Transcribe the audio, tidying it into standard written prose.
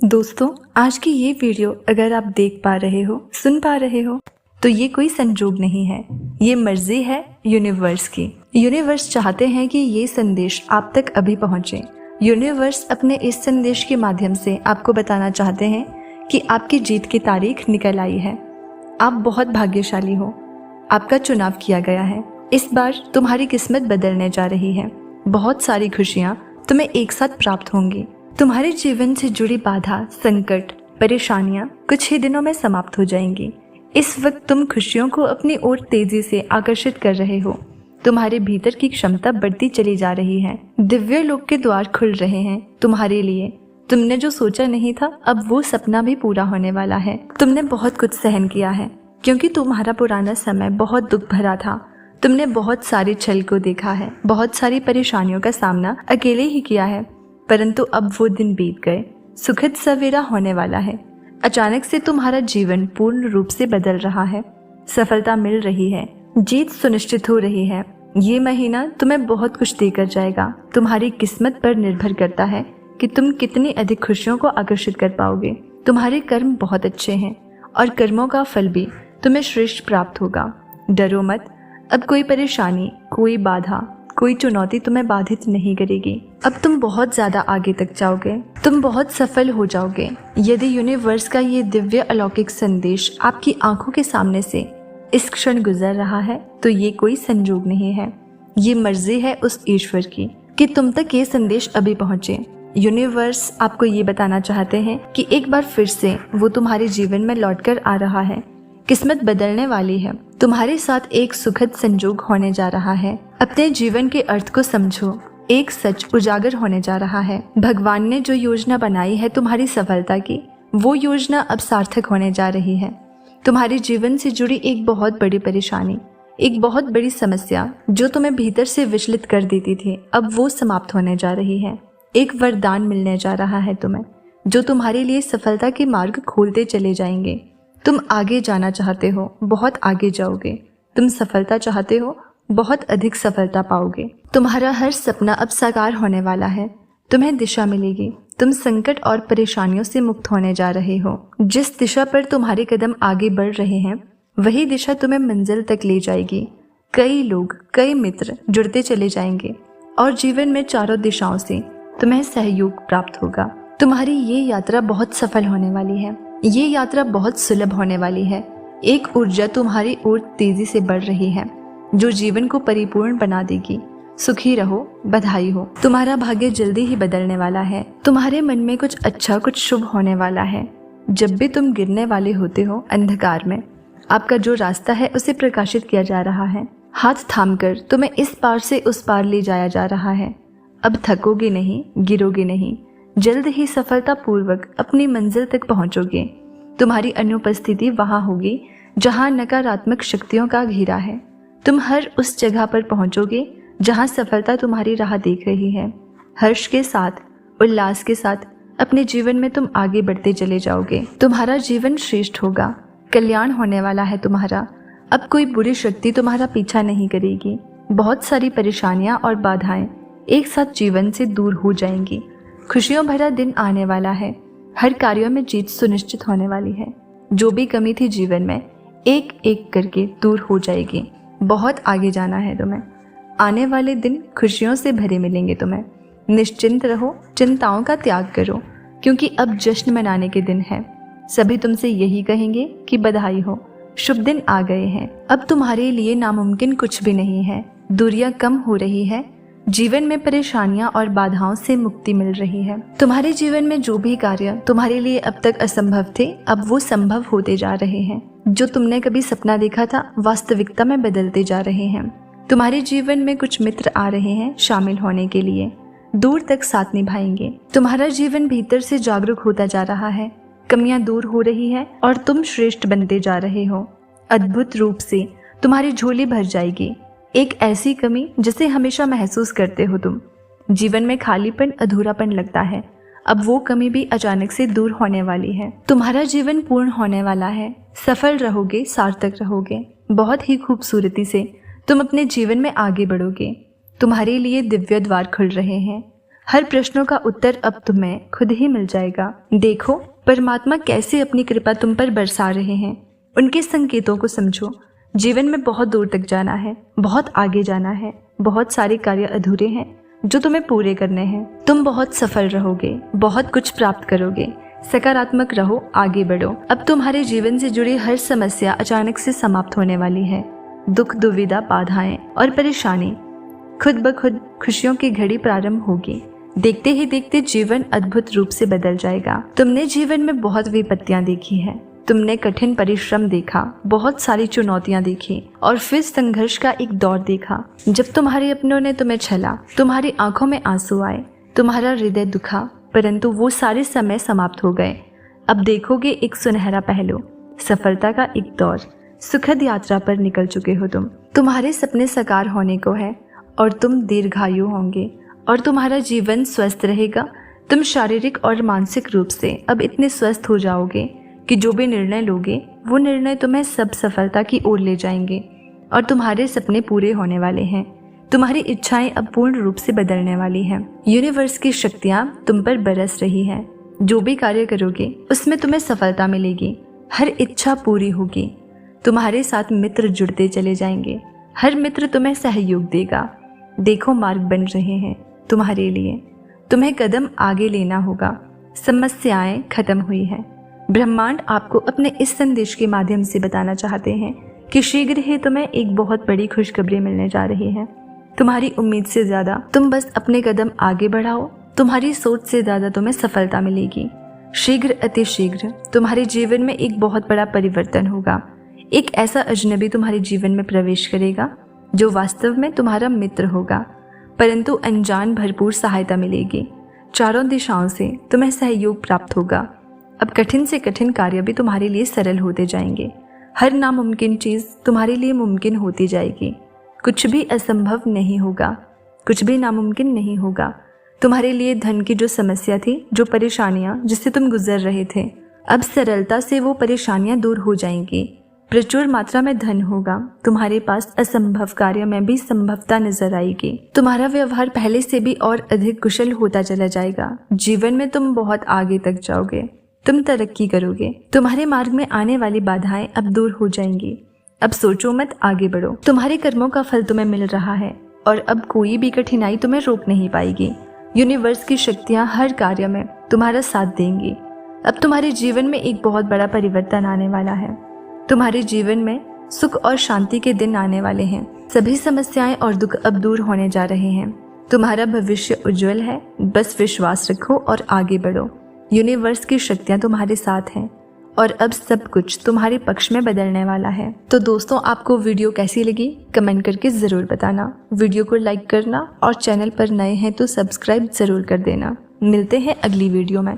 दोस्तों, आज की ये वीडियो अगर आप देख पा रहे हो, सुन पा रहे हो, तो ये कोई संजोग नहीं है। ये मर्जी है यूनिवर्स की। यूनिवर्स चाहते हैं कि ये संदेश आप तक अभी पहुंचे। यूनिवर्स अपने इस संदेश के माध्यम से आपको बताना चाहते हैं कि आपकी जीत की तारीख निकल आई है। आप बहुत भाग्यशाली हो। आपका चुनाव किया गया है। इस बार तुम्हारी किस्मत बदलने जा रही है। बहुत सारी खुशियाँ तुम्हें एक साथ प्राप्त होंगी। तुम्हारे जीवन से जुड़ी बाधा, संकट, परेशानियां कुछ ही दिनों में समाप्त हो जाएंगी। इस वक्त तुम खुशियों को अपनी ओर तेजी से आकर्षित कर रहे हो। तुम्हारे भीतर की क्षमता बढ़ती चली जा रही है। दिव्य लोक के द्वार खुल रहे हैं तुम्हारे लिए। तुमने जो सोचा नहीं था, अब वो सपना भी पूरा होने वाला है। तुमने बहुत कुछ सहन किया है, क्योंकि तुम्हारा पुराना समय बहुत दुख भरा था। तुमने बहुत सारी छल को देखा है, बहुत सारी परेशानियों का सामना अकेले ही किया है, परंतु अब वो दिन बीत गए। सुखद सवेरा होने वाला है। अचानक से तुम्हारा जीवन पूर्ण रूप से बदल रहा है। सफलता मिल रही है, जीत सुनिश्चित हो रही है। ये महीना तुम्हें बहुत कुछ देकर जाएगा। तुम्हारी किस्मत पर निर्भर करता है कि तुम कितनी अधिक खुशियों को आकर्षित कर पाओगे। तुम्हारे कर्म बहुत अच्छे हैं और कर्मों का फल भी तुम्हें श्रेष्ठ प्राप्त होगा। डरो मत। अब कोई परेशानी, कोई बाधा, कोई चुनौती तुम्हें बाधित नहीं करेगी। अब तुम बहुत ज्यादा आगे तक जाओगे। तुम बहुत सफल हो जाओगे। यदि यूनिवर्स का ये दिव्य अलौकिक संदेश आपकी आंखों के सामने से इस क्षण गुजर रहा है, तो ये कोई संजोग नहीं है। ये मर्जी है उस ईश्वर की कि तुम तक ये संदेश अभी पहुंचे। यूनिवर्स आपको ये बताना चाहते हैं कि एक बार फिर से वो तुम्हारे जीवन में लौटकर आ रहा है। किस्मत बदलने वाली है। तुम्हारे साथ एक सुखद संजोग होने जा रहा है। अपने जीवन के अर्थ को समझो। एक सच उजागर होने जा रहा है। भगवान ने जो योजना बनाई है तुम्हारी सफलता की, वो योजना अब सार्थक होने जा रही है। तुम्हारे जीवन से जुड़ी एक बहुत बड़ी परेशानी, एक बहुत बड़ी समस्या जो तुम्हें भीतर से विचलित कर देती थी, अब वो समाप्त होने जा रही है। एक वरदान मिलने जा रहा है तुम्हें, जो तुम्हारे लिए सफलता के मार्ग खोलते चले जाएंगे। तुम आगे जाना चाहते हो, बहुत आगे जाओगे। तुम सफलता चाहते हो, बहुत अधिक सफलता पाओगे। तुम्हारा हर सपना अब साकार होने वाला है। तुम्हें दिशा मिलेगी। तुम संकट और परेशानियों से मुक्त होने जा रहे हो। जिस दिशा पर तुम्हारे कदम आगे बढ़ रहे हैं, वही दिशा तुम्हें मंजिल तक ले जाएगी। कई लोग, कई मित्र जुड़ते चले जाएंगे और जीवन में चारों दिशाओं से तुम्हें सहयोग प्राप्त होगा। तुम्हारी ये यात्रा बहुत सफल होने वाली है। ये यात्रा बहुत सुलभ होने वाली है। एक ऊर्जा तुम्हारी ओर तेजी से बढ़ रही है, जो जीवन को परिपूर्ण बना देगी। सुखी रहो, बधाई हो। तुम्हारा भाग्य जल्दी ही बदलने वाला है। तुम्हारे मन में कुछ अच्छा, कुछ शुभ होने वाला है। जब भी तुम गिरने वाले होते हो अंधकार में, आपका जो रास्ता है उसे प्रकाशित किया जा रहा है। हाथ थामकर तुम्हें इस पार से उस पार ले जाया जा रहा है। अब थकोगे नहीं, गिरोगे नहीं। जल्द ही सफलता पूर्वक अपनी मंजिल तक पहुंचोगे। तुम्हारी अनुपस्थिति वहां होगी जहां नकारात्मक शक्तियों का घेरा है। तुम हर उस जगह पर पहुंचोगे जहां सफलता तुम्हारी राह देख रही है। हर्ष के साथ, उल्लास के साथ अपने जीवन में तुम आगे बढ़ते चले जाओगे। तुम्हारा जीवन श्रेष्ठ होगा। कल्याण होने वाला है तुम्हारा। अब कोई बुरी शक्ति तुम्हारा पीछा नहीं करेगी। बहुत सारी परेशानियां और बाधाएं एक साथ जीवन से दूर हो जाएंगी। खुशियों भरा दिन आने वाला है। हर कार्यों में जीत सुनिश्चित होने वाली है। जो भी कमी थी जीवन में, एक एक करके दूर हो जाएगी। बहुत आगे जाना है तुम्हें। आने वाले दिन खुशियों से भरे मिलेंगे तुम्हें। निश्चिंत रहो, चिंताओं का त्याग करो, क्योंकि अब जश्न मनाने के दिन है। सभी तुमसे यही कहेंगे कि बधाई हो, शुभ दिन आ गए हैं। अब तुम्हारे लिए नामुमकिन कुछ भी नहीं है। दूरियां कम हो रही है। जीवन में परेशानियां और बाधाओं से मुक्ति मिल रही है। तुम्हारे जीवन में जो भी कार्य तुम्हारे लिए अब तक असंभव थे, अब वो संभव होते जा रहे हैं। जो तुमने कभी सपना देखा था, वास्तविकता में बदलते जा रहे हैं। तुम्हारे जीवन में कुछ मित्र आ रहे हैं शामिल होने के लिए। दूर तक साथ निभाएंगे। तुम्हारा जीवन भीतर से जागरूक होता जा रहा है। कमियां दूर हो रही है और तुम श्रेष्ठ बनते जा रहे हो। अद्भुत रूप से तुम्हारी झोली भर जाएगी। एक ऐसी कमी जिसे हमेशा महसूस करते हो तुम। जीवन में खालीपन, अधूरापन लगता है। अब वो कमी भी अचानक से दूर होने वाली है। तुम्हारा जीवन पूर्ण होने वाला है। सफल रहोगे, सार्थक रहोगे। बहुत ही खूबसूरती से तुम अपने जीवन में आगे बढ़ोगे। तुम्हारे लिए दिव्य द्वार खुल रहे हैं। हर प्रश्नों का उत्तर अब तुम्हें खुद ही मिल जाएगा। देखो परमात्मा कैसे अपनी कृपा तुम पर बरसा रहे हैं। उनके संकेतों को समझो। जीवन में बहुत दूर तक जाना है, बहुत आगे जाना है। बहुत सारे कार्य अधूरे हैं जो तुम्हें पूरे करने हैं। तुम बहुत सफल रहोगे, बहुत कुछ प्राप्त करोगे। सकारात्मक रहो, आगे बढ़ो। अब तुम्हारे जीवन से जुड़ी हर समस्या अचानक से समाप्त होने वाली है। दुख, दुविधा, बाधाएं और परेशानी खुद ब खुद खुशियों की घड़ी प्रारंभ होगी। देखते ही देखते जीवन अद्भुत रूप से बदल जाएगा। तुमने जीवन में बहुत विपत्तियां देखी है, तुमने कठिन परिश्रम देखा, बहुत सारी चुनौतियां देखी और फिर संघर्ष का एक दौर देखा जब तुम्हारे अपनों ने तुम्हें छला, तुम्हारी आंखों में आंसू आए, तुम्हारा हृदय दुखा, परंतु वो सारे समय समाप्त हो गए। अब देखोगे एक सुनहरा पहलू, सफलता का एक दौर। सुखद यात्रा पर निकल चुके हो तुम। तुम्हारे सपने साकार होने को है और तुम दीर्घायु होंगे और तुम्हारा जीवन स्वस्थ रहेगा। तुम शारीरिक और मानसिक रूप से अब इतने स्वस्थ हो जाओगे कि जो भी निर्णय लोगे वो निर्णय तुम्हें सब सफलता की ओर ले जाएंगे और तुम्हारे सपने पूरे होने वाले हैं। तुम्हारी इच्छाएं अब पूर्ण रूप से बदलने वाली हैं। यूनिवर्स की शक्तियां तुम पर बरस रही हैं। जो भी कार्य करोगे उसमें तुम्हें सफलता मिलेगी। हर इच्छा पूरी होगी। तुम्हारे साथ मित्र जुड़ते चले जाएंगे। हर मित्र तुम्हें सहयोग देगा। देखो मार्ग बन रहे हैं तुम्हारे लिए। तुम्हें कदम आगे लेना होगा। समस्याएं खत्म हुई हैं। ब्रह्मांड आपको अपने इस संदेश के माध्यम से बताना चाहते हैं कि शीघ्र ही तुम्हें एक बहुत बड़ी खुशखबरी मिलने जा रही है। तुम्हारी उम्मीद से ज्यादा तुम बस अपने कदम आगे बढ़ाओ। तुम्हारी सोच से ज्यादा तुम्हें सफलता मिलेगी। शीघ्र अतिशीघ्र तुम्हारे जीवन में एक बहुत बड़ा परिवर्तन होगा। एक ऐसा अजनबी तुम्हारे जीवन में प्रवेश करेगा जो वास्तव में तुम्हारा मित्र होगा, परंतु अनजान भरपूर सहायता मिलेगी। चारों दिशाओं से तुम्हें सहयोग प्राप्त होगा। अब कठिन से कठिन कार्य भी तुम्हारे लिए सरल होते जाएंगे। हर नामुमकिन चीज तुम्हारे लिए मुमकिन होती जाएगी। कुछ भी असंभव नहीं होगा, कुछ भी नामुमकिन नहीं होगा। तुम्हारे लिए धन की जो समस्या थी, जो परेशानियां जिससे तुम गुजर रहे थे, अब सरलता से वो परेशानियां दूर हो जाएंगी। प्रचुर मात्रा में धन होगा। तुम्हारे पास असंभव कार्य में भी संभवता नजर आएगी। तुम्हारा व्यवहार पहले से भी और अधिक कुशल होता चला जाएगा। जीवन में तुम बहुत आगे तक जाओगे। तुम तरक्की करोगे। तुम्हारे मार्ग में आने वाली बाधाएं अब दूर हो जाएंगी। अब सोचो मत, आगे बढ़ो। तुम्हारे कर्मों का फल तुम्हें मिल रहा है और अब कोई भी कठिनाई तुम्हें रोक नहीं पाएगी। यूनिवर्स की शक्तियां हर कार्य में तुम्हारा साथ देंगी। अब तुम्हारे जीवन में एक बहुत बड़ा परिवर्तन आने वाला है। तुम्हारे जीवन में सुख और शांति के दिन आने वाले हैं। सभी समस्याएं और दुख अब दूर होने जा रहे हैं। तुम्हारा भविष्य उज्जवल है। बस विश्वास रखो और आगे बढ़ो। यूनिवर्स की शक्तियां तुम्हारे साथ हैं और अब सब कुछ तुम्हारे पक्ष में बदलने वाला है। तो दोस्तों, आपको वीडियो कैसी लगी कमेंट करके जरूर बताना। वीडियो को लाइक करना और चैनल पर नए हैं तो सब्सक्राइब जरूर कर देना। मिलते हैं अगली वीडियो में।